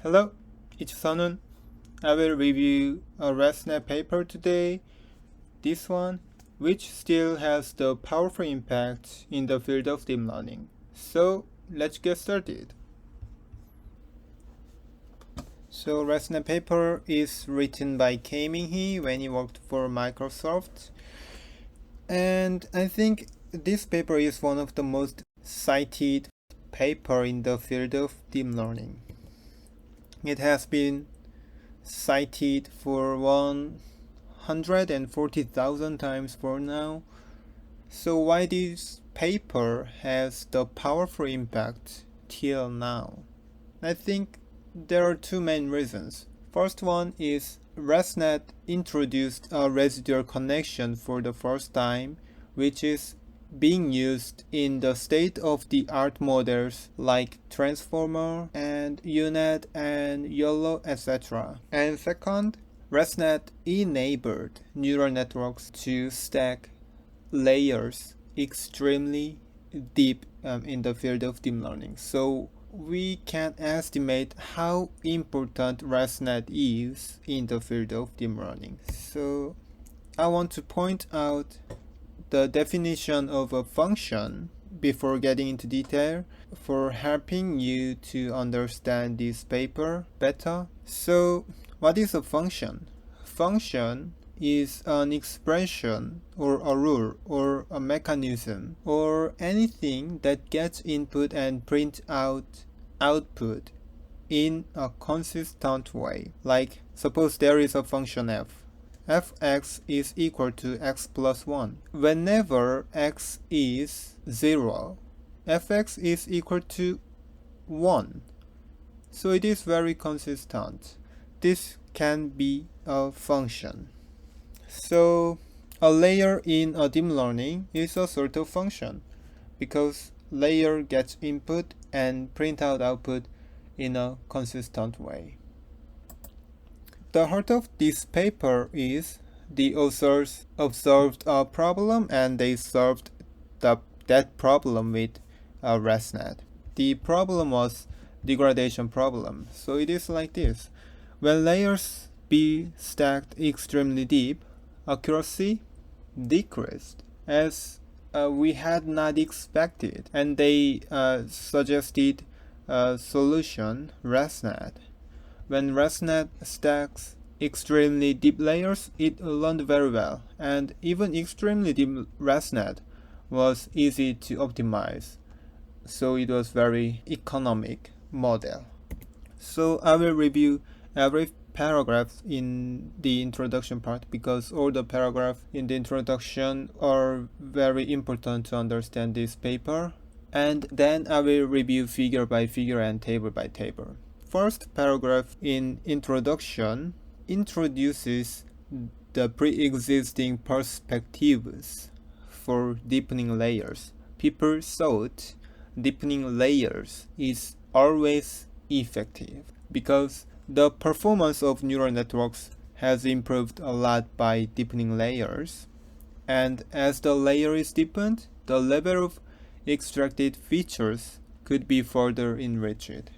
Hello, it's Sunun. I will review a ResNet paper today, this one, which still has the powerful impact in the field of deep learning. So let's get started. So ResNet paper is written by K Min-hee when he worked for Microsoft. And I think this paper is one of the most cited paper in the field of deep learning. It has been cited for 140,000 times for now. So why this paper has the powerful impact till now? I think there are two main reasons. First one is ResNet introduced a residual connection for the first time, which is being used in the state-of-the-art models like Transformer and UNet and YOLO, etc. And second, ResNet enabled neural networks to stack layers extremely deep in the field of deep learning. So we can estimate how important ResNet is in the field of deep learning. So I want to point out the definition of a function before getting into detail for helping you to understand this paper better. So what is a function? Function is an expression or a rule or a mechanism or anything that gets input and print out output in a consistent way. Like suppose there is a function f. Fx is equal to x plus 1. Whenever x is 0, fx is equal to 1. So it is very consistent. This can be a function. So a layer in a deep learning is a sort of function because layer gets input and print out output in a consistent way. The heart of this paper is the authors observed a problem and they solved that problem with ResNet. The problem was degradation problem. So it is like this. When layers be stacked extremely deep, accuracy decreased as we had not expected, and they suggested a solution, ResNet. When ResNet stacks extremely deep layers, it learned very well, and even extremely deep ResNet was easy to optimize, so it was very economic model. So I will review every paragraph in the introduction part because all the paragraphs in the introduction are very important to understand this paper, and then I will review figure by figure and table by table. First paragraph in introduction introduces the pre-existing perspectives for deepening layers. People thought deepening layers is always effective because the performance of neural networks has improved a lot by deepening layers, and as the layer is deepened, the level of extracted features could be further enriched.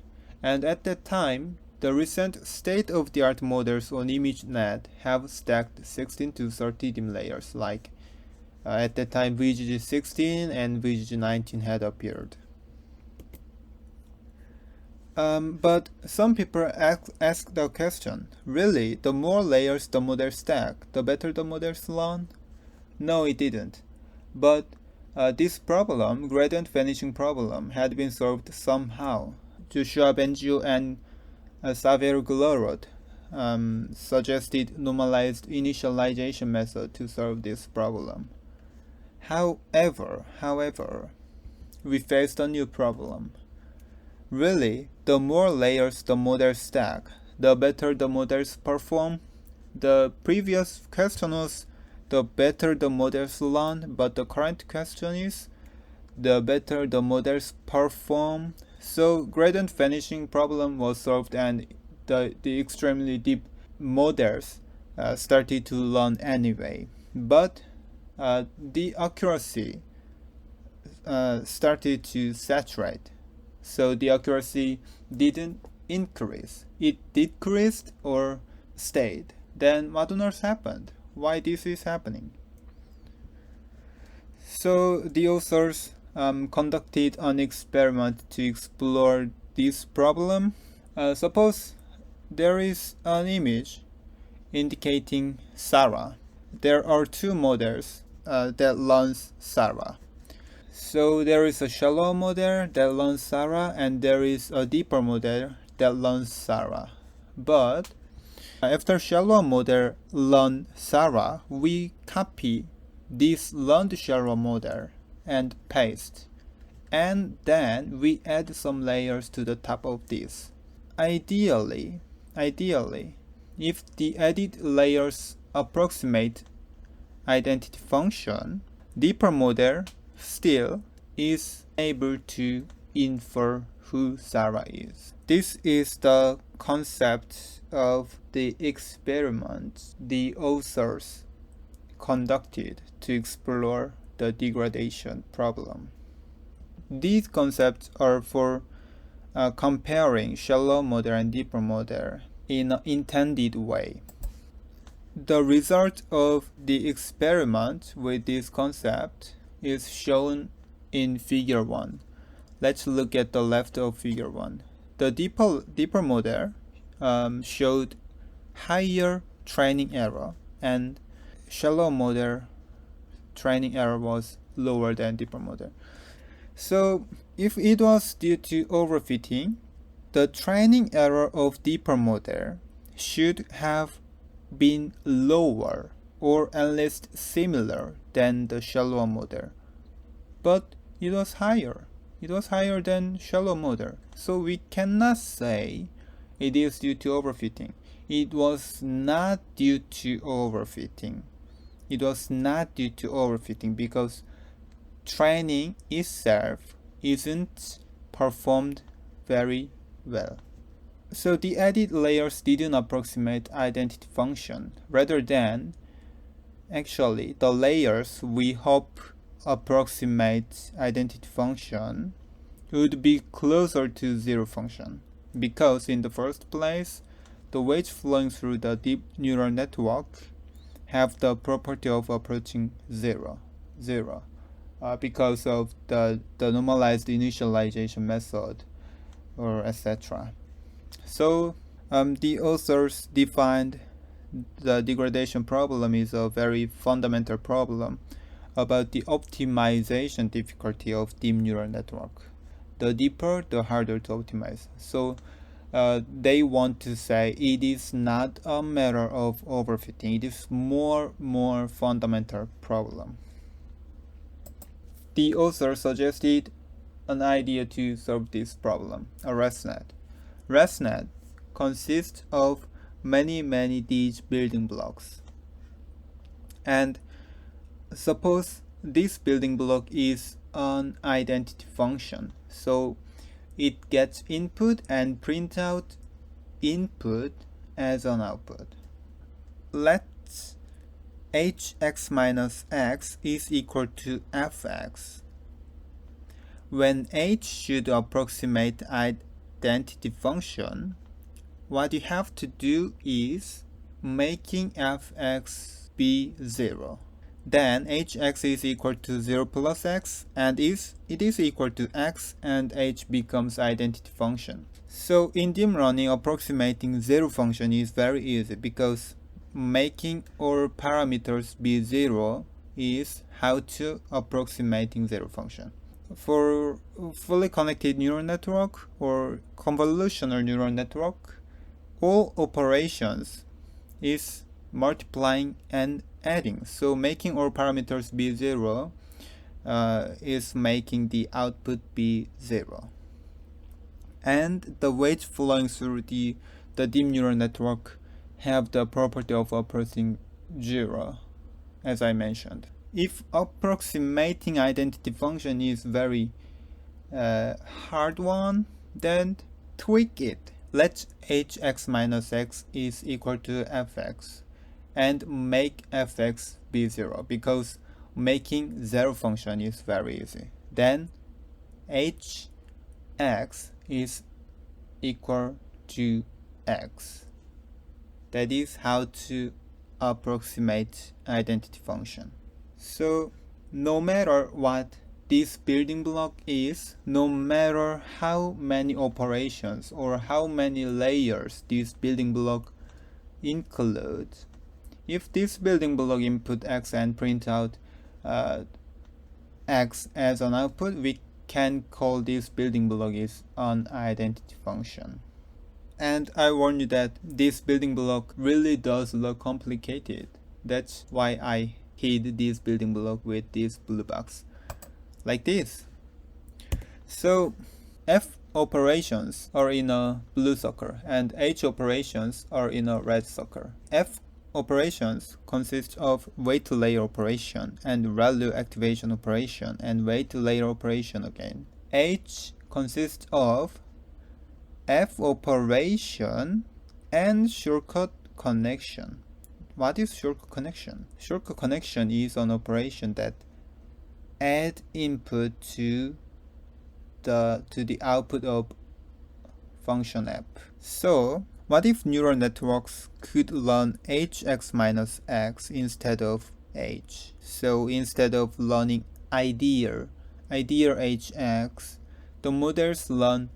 And at that time, the recent state-of-the-art models on ImageNet have stacked 16 to 30 dim layers, like at that time VGG 16 and VGG 19 had appeared. But some people ask the question, really, the more layers the model stack, the better the models learn? No, it didn't. But this problem, gradient vanishing problem, had been solved somehow. Joshua Bengio and Xavier Glorot suggested normalized initialization method to solve this problem. However, we faced a new problem. Really, the more layers the models stack, the better the models perform. The previous question was the better the models learn, but the current question is the better the models perform. So gradient vanishing problem was solved and the extremely deep models started to learn anyway. But the accuracy started to saturate. So the accuracy didn't increase. It decreased or stayed. Then what on earth happened? Why this is happening? So the authors conducted an experiment to explore this problem. Suppose there is an image indicating Sarah. There are two models that learns Sarah. So there is a shallow model that learns Sarah, and there is a deeper model that learns Sarah. But after shallow model learn Sarah, we copy this learned shallow model and paste, and then we add some layers to the top of this. Ideally, if the added layers approximate identity function, deeper model still is able to infer who Sarah is. This is the concept of the experiment the authors conducted to explore the degradation problem. These concepts are for comparing shallow model and deeper model in an intended way. The result of the experiment with this concept is shown in figure 1. Let's look at the left of figure 1. The deeper model showed higher training error, and shallow model training error was lower than deeper model. So if it was due to overfitting, the training error of deeper model should have been lower or at least similar than the shallow model, but it was higher. It was higher than shallow model. So we cannot say it is due to overfitting. It was not due to overfitting. It was not due to overfitting because training itself isn't performed very well. So the added layers didn't approximate identity function. Rather than, actually, the layers we hope approximate identity function would be closer to zero function, because in the first place, the weights flowing through the deep neural network have the property of approaching zero, because of the normalized initialization method, or etc. So the authors defined the degradation problem is a very fundamental problem about the optimization difficulty of deep neural network. The deeper, the harder to optimize. So they want to say it is not a matter of overfitting. It is more fundamental problem. The author suggested an idea to solve this problem, a ResNet. ResNet consists of many these building blocks. And suppose this building block is an identity function. So it gets input and print out input as an output. Let's hx minus x is equal to fx. When h should approximate identity function, what you have to do is making fx be 0. Then hx is equal to 0 plus x, and it is equal to x, and h becomes identity function. So in deep learning, approximating 0 function is very easy because making all parameters be 0 is how to approximating 0 function. For fully connected neural network or convolutional neural network, all operations is multiplying and adding. So making all parameters be 0 is making the output be 0. And the weights flowing through the deep neural network have the property of approaching 0, as I mentioned. If approximating identity function is very hard one, then tweak it. Let hx minus x is equal to fx and make fx be 0, because making 0 function is very easy. Then hx is equal to x. That is how to approximate identity function. So no matter what this building block is, no matter how many operations or how many layers this building block includes, if this building block input x and print out x as an output, we can call this building block is an identity function. And I warn you that this building block really does look complicated. That's why I hid this building block with this blue box, like this. So F operations are in a blue circle and H operations are in a red circle. F operations consist of wait layer operation and value activation operation and wait layer operation again. H consists of F operation and shortcut connection. What is shortcut connection? Shortcut connection is an operation that add input to the output of function f. So what if neural networks could learn hx minus x instead of h? So instead of learning ideal hx, the models learn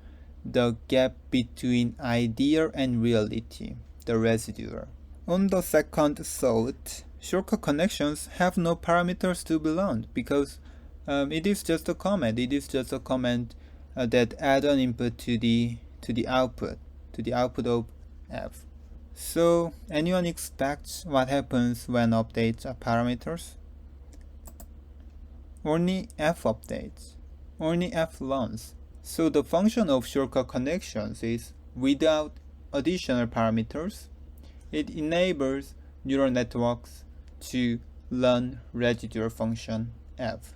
the gap between ideal and reality, the residual. On the second thought, shortcut connections have no parameters to be learned because it is just a comment. It is just a comment that add an input to the output of f. So anyone expects what happens when updates are parameters? Only f updates. Only f learns. So the function of shortcut connections is without additional parameters. It enables neural networks to learn residual function f.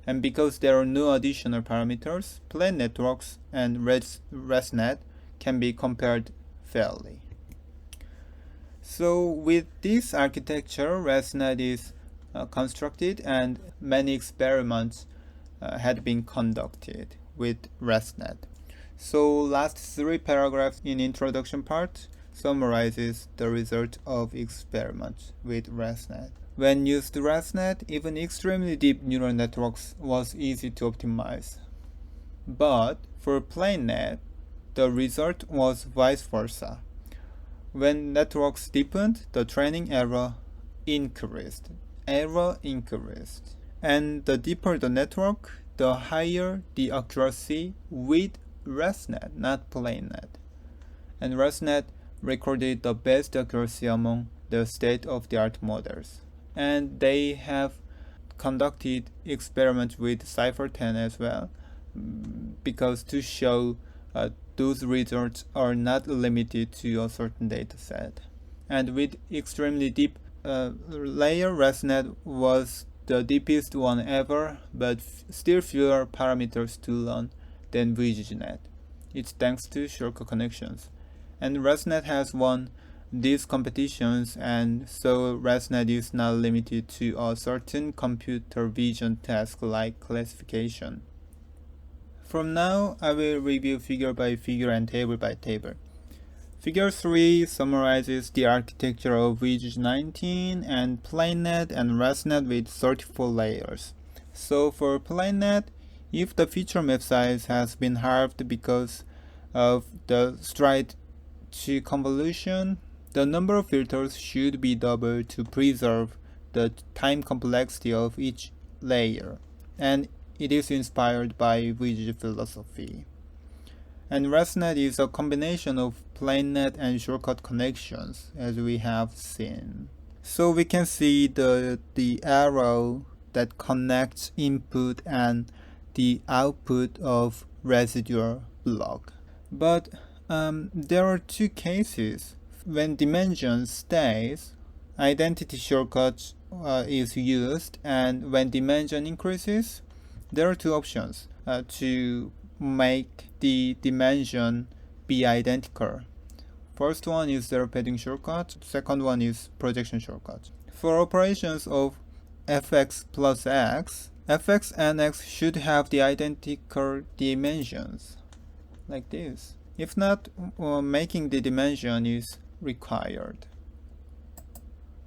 And because there are no additional parameters, plain networks and ResNet can be compared fairly. So with this architecture, ResNet is constructed and many experiments had been conducted with ResNet. So last 3 paragraphs in introduction part summarizes the result of experiments with ResNet. When used ResNet, even extremely deep neural networks was easy to optimize. But for PlaneNet, the result was vice versa. When networks deepened, the training error increased. And the deeper the network, the higher the accuracy with ResNet, not PlaneNet. And ResNet recorded the best accuracy among the state-of-the-art models. And they have conducted experiments with Cypher10 as well, because to show those results are not limited to a certain data set. And with extremely deep layer, ResNet was the deepest one ever, but still fewer parameters to learn than VGGNet. It's thanks to shortcut connections. And ResNet has won these competitions, and so ResNet is not limited to a certain computer vision task like classification. From now, I will review figure by figure and table by table. Figure 3 summarizes the architecture of VGG19 and PlaneNet and ResNet with 34 layers. So for PlaneNet, if the feature map size has been halved because of the stride to convolution, the number of filters should be doubled to preserve the time complexity of each layer, and it is inspired by VGG philosophy. And ResNet is a combination of PlaneNet and shortcut connections, as we have seen. So we can see the arrow that connects input and the output of residual block. But there are 2 cases. When dimension stays, identity shortcut is used, and when dimension increases, there are 2 options to make the dimension be identical. First one is zero padding shortcut, second one is projection shortcut. For operations of fx plus x, fx and x should have the identical dimensions, like this. If not, making the dimension is required.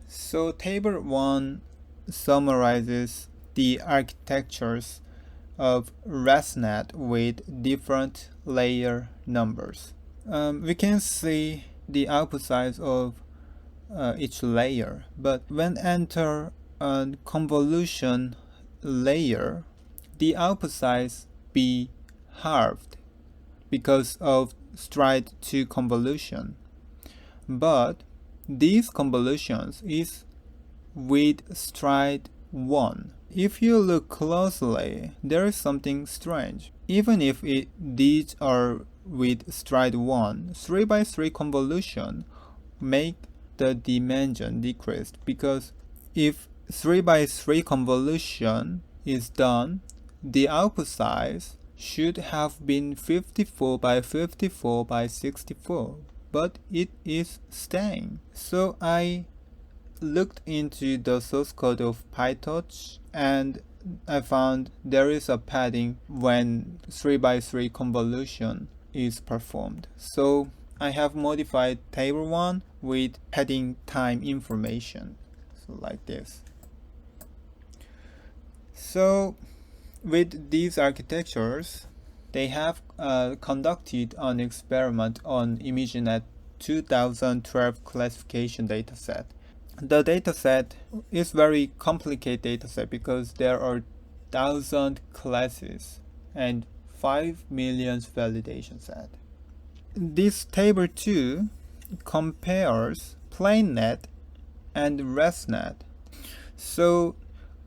So table 1 summarizes the architectures of ResNet with different layer numbers. We can see the output size of each layer, but when enter a convolution layer, the output size be halved because of stride 2 convolution. But these convolutions is with stride 1. If you look closely, there is something strange. Even if these are with stride 1, 3 by 3 convolution make the dimension decreased, because if 3 by 3 convolution is done, the output size should have been 54 by 54 by 64, but it is staying. So I looked into the source code of PyTorch and I found there is a padding when 3 by 3 convolution is performed. So I have modified table 1 with padding time information. So like this. So with these architectures, they have conducted an experiment on ImageNet 2012 classification dataset. The dataset is very complicated dataset because there are 1,000 classes and 5 million validation set. This table 2 compares PlaneNet and ResNet. So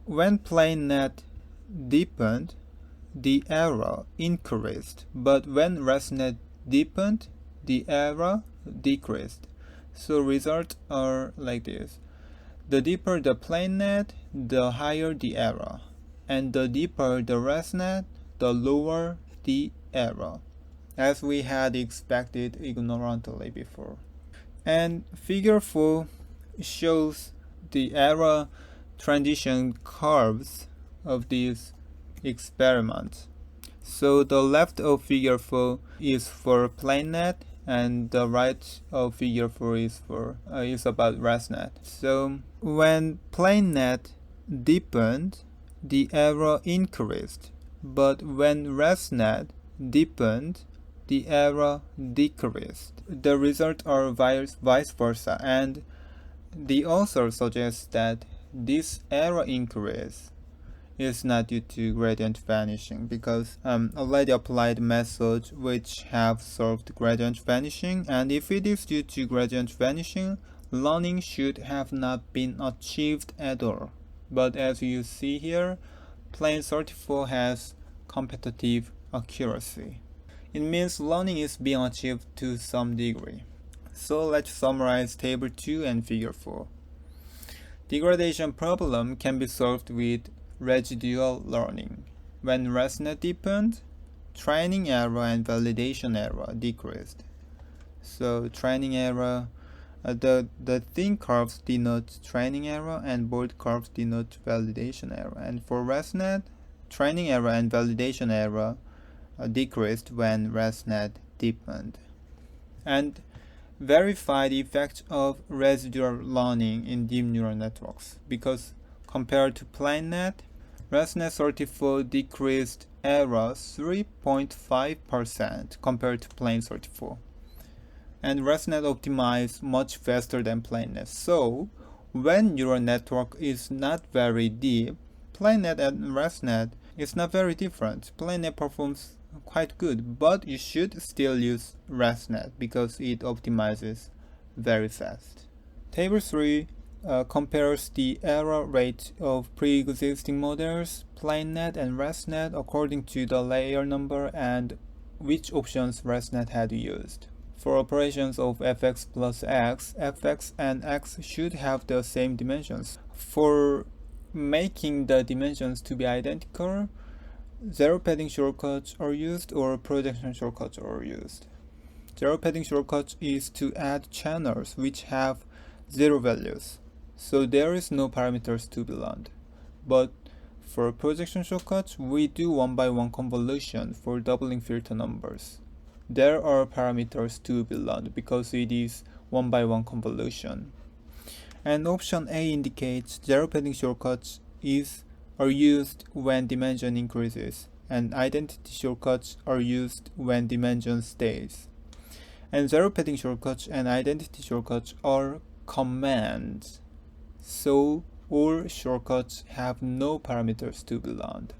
when PlaneNet deepened, the error increased, but when ResNet deepened, the error decreased. So results are like this. The deeper the PlaneNet, the higher the error, and the deeper the ResNet, the lower the error, as we had expected ignorantly before. And figure 4 shows the error transition curves of these experiments. So the left of figure 4 is for PlaneNet, and the right of figure 4 is about ResNet. So when PlaneNet deepened, the error increased, but when ResNet deepened, the error decreased. The results are vice versa, and the author suggests that this error increase is not due to gradient vanishing, because already applied methods which have solved gradient vanishing, and if it is due to gradient vanishing, learning should have not been achieved at all. But as you see here, Plane 34 has competitive accuracy. It means learning is being achieved to some degree. So let's summarize table 2 and figure 4. Degradation problem can be solved with residual learning. When ResNet deepened, training error and validation error decreased. So training error, the thin curves denote training error and bold curves denote validation error. And for ResNet, training error and validation error decreased when ResNet deepened. And verify the effect of residual learning in deep neural networks, because compared to PlaneNet, ResNet 34 decreased error 3.5% compared to Plane 34. And ResNet optimized much faster than PlaneNet. So when neural network is not very deep, PlaneNet and ResNet is not very different. PlaneNet performs quite good, but you should still use ResNet because it optimizes very fast. Table 3 compares the error rate of pre-existing models, PlaneNet and ResNet, according to the layer number and which options ResNet had used. For operations of fx plus x, fx and x should have the same dimensions. For making the dimensions to be identical, zero padding shortcuts are used or projection shortcuts are used. Zero padding shortcuts is to add channels which have zero values, so there is no parameters to be learned. But for projection shortcuts, we do one by one convolution for doubling filter numbers. there are parameters to be learned because it is one-by-one convolution. And option A indicates zero padding shortcuts are used when dimension increases, and identity shortcuts are used when dimension stays. And zero padding shortcuts and identity shortcuts are commands, so all shortcuts have no parameters to be learned.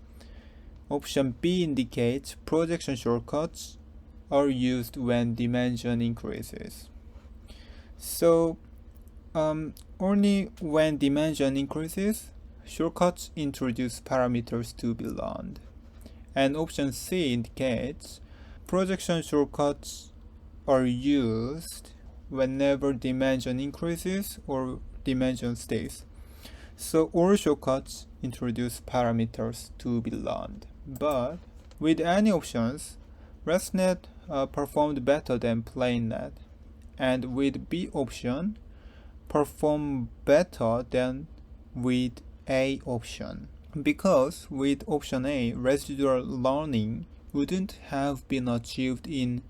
Option B indicates projection shortcuts are used when dimension increases. So only when dimension increases, shortcuts introduce parameters to be learned. And option C indicates projection shortcuts are used whenever dimension increases or dimension stays. So all shortcuts introduce parameters to be learned. But with any options, ResNet performed better than PlaneNet, and with B option, performed better than with A option. Because with option A, residual learning wouldn't have been achieved in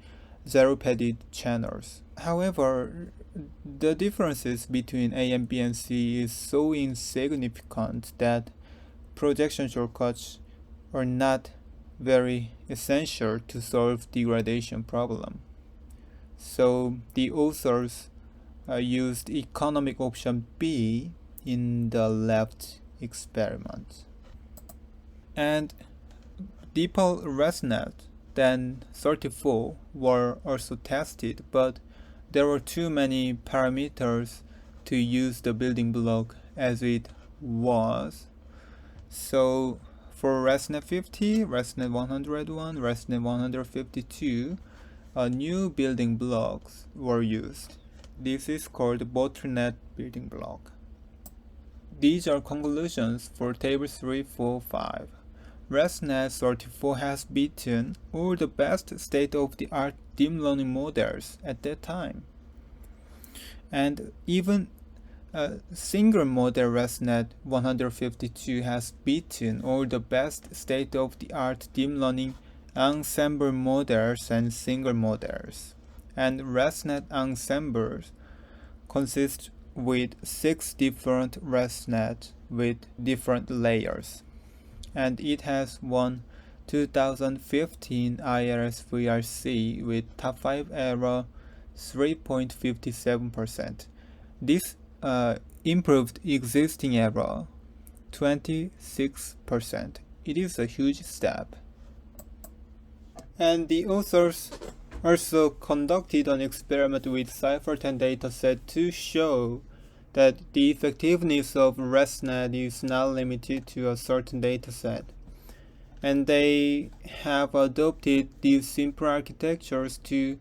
zero-padded channels. However, the differences between A and B and C is so insignificant that projection shortcuts are not very essential to solve degradation problem. So the authors used economic option B in the left experiment. And deeper ResNet than 34 were also tested, but there were too many parameters to use the building block as it was. So for ResNet 50, ResNet 101, ResNet 152, new building blocks were used. This is called bottleneck building block. These are conclusions for table 3, 4, 5. ResNet 34 has beaten all the best state-of-the-art deep learning models at that time. And even single model ResNet 152 has beaten all the best state-of-the-art deep learning ensemble models and single models. And ResNet ensembles consist with 6 different ResNet with different layers. And it has won 2015 IRS VRC with top 5 error 3.57%. This improved existing error 26%. It is a huge step. And the authors also conducted an experiment with Cypher10 dataset to show that the effectiveness of ResNet is not limited to a certain dataset. And they have adopted these simple architectures to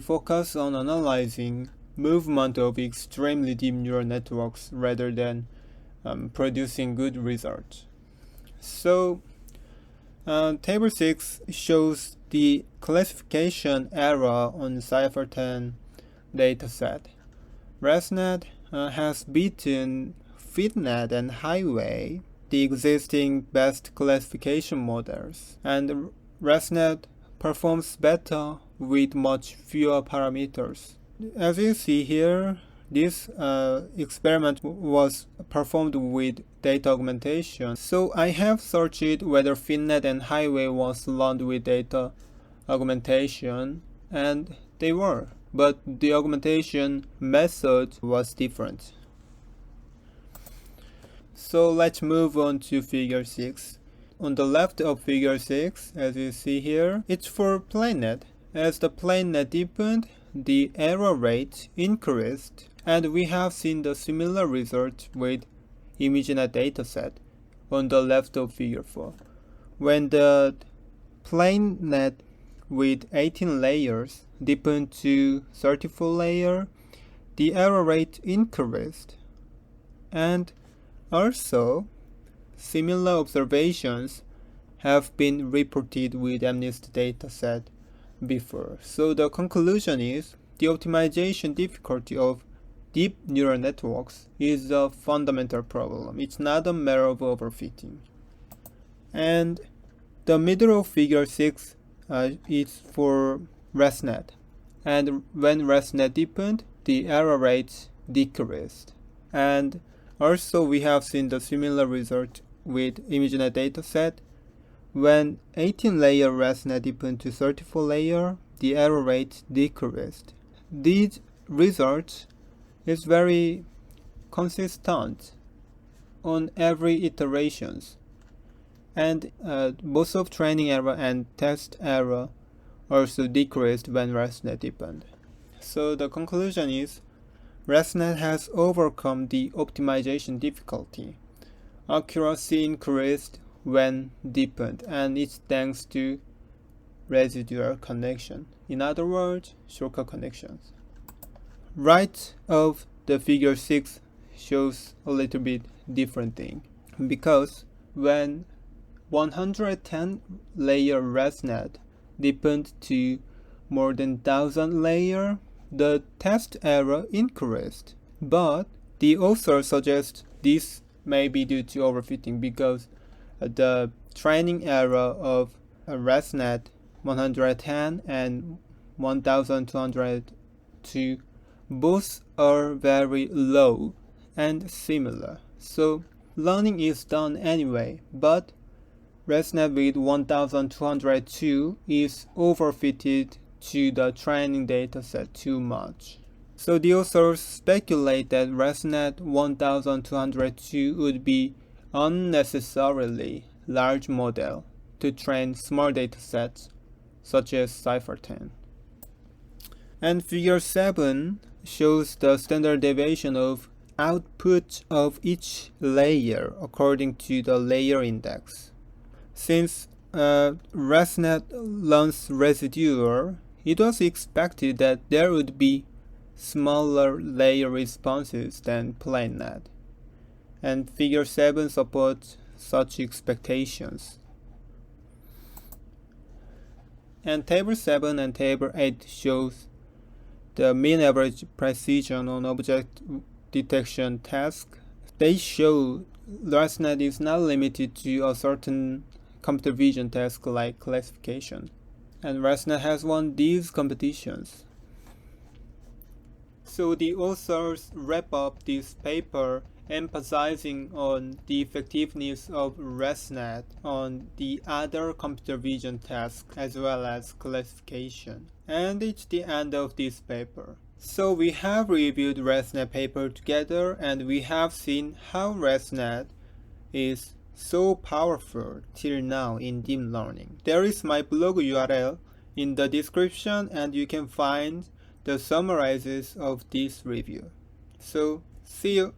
focus on analyzing movement of extremely deep neural networks rather than producing good results. So table 6 shows the classification error on Cypher10 dataset. ResNet has beaten FitNet and Highway, the existing best classification models, and ResNet performs better with much fewer parameters. As you see here, this experiment was performed with data augmentation. So I have searched whether FitNet and Highway was learned with data augmentation, and they were, but the augmentation method was different. So let's move on to figure 6. On the left of figure 6, as you see here, it's for PlaneNet. As the PlaneNet deepened, the error rate increased, and we have seen the similar result with ImageNet dataset on the left of figure 4. When the PlaneNet with 18 layers deepened to 34 layers, the error rate increased. And also, similar observations have been reported with MNIST dataset before. So the conclusion is the optimization difficulty of deep neural networks is a fundamental problem. It's not a matter of overfitting. And the middle of figure 6 is for ResNet. And when ResNet deepened, the error rate decreased. And also we have seen the similar result with ImageNet dataset. When 18-layer ResNet deepened to 34-layer, the error rate decreased. These results is very consistent on every iterations, and both of training error and test error also decreased when ResNet deepened. So the conclusion is ResNet has overcome the optimization difficulty. Accuracy increased when deepened, and it's thanks to residual connection. In other words, shortcut connections. Right of the figure 6 shows a little bit different thing, because when 110 layer ResNet deepened to more than 1000 layer, the test error increased. But the author suggests this may be due to overfitting, because the training error of ResNet 110 and 1202 both are very low and similar. So learning is done anyway, but ResNet with 1202 is overfitted to the training dataset too much. So the authors speculate that ResNet 1202 would be unnecessarily large model to train small datasets such as Cypher10. And figure 7 shows the standard deviation of output of each layer according to the layer index. Since ResNet learns residual, it was expected that there would be smaller layer responses than PlaneNet, and figure 7 supports such expectations. And table 7 and table 8 shows the mean average precision on object detection task. They show ResNet is not limited to a certain computer vision task like classification, and ResNet has won these competitions. So the authors wrap up this paper emphasizing on the effectiveness of ResNet on the other computer vision tasks as well as classification. And it's the end of this paper. So we have reviewed ResNet paper together, and we have seen how ResNet is so powerful till now in deep learning. There is my blog URL in the description, and you can find the summarizes of this review. So see you.